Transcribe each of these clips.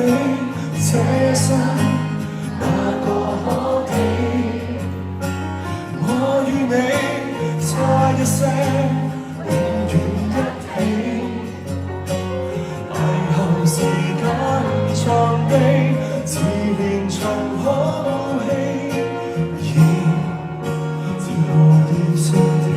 你，這生哪個可記？我與你差一些，永遠一起。邂逅時間長地，似連場好戲，已自我跌碎地。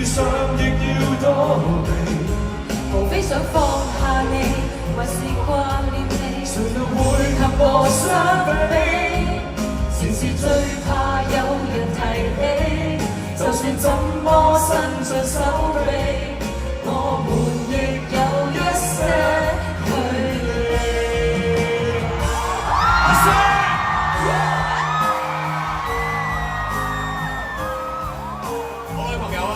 想亦要躲避，無非想放下你，還是掛念你。誰又會及我相比？前事最怕有人提起，就算怎麼伸盡手臂，我們亦有一些距離。各位朋友啊！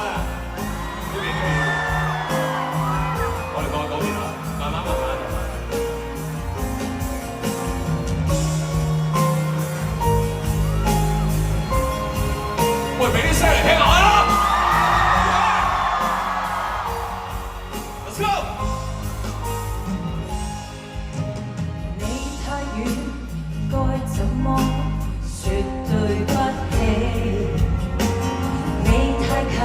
喂，俾啲聲嚟聽下啦 ！Let's go！ 你太遠，該怎麼說對不起？你太近，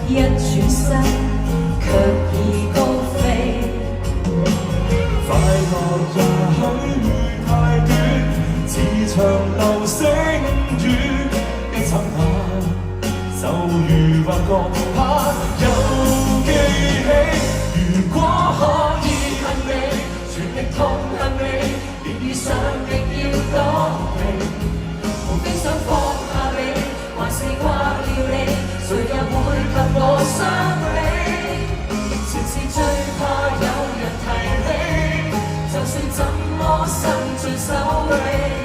一轉身卻已高飛。快樂也許太短，似場流星雨，一眨眼。就如幻覺，怕有記起。如果可以恨你，全力痛恨你，連遇上亦要躲避。無非想放下你，還是掛念你，誰又會及我相比？前事最怕有人提起，就算怎麼伸盡手臂。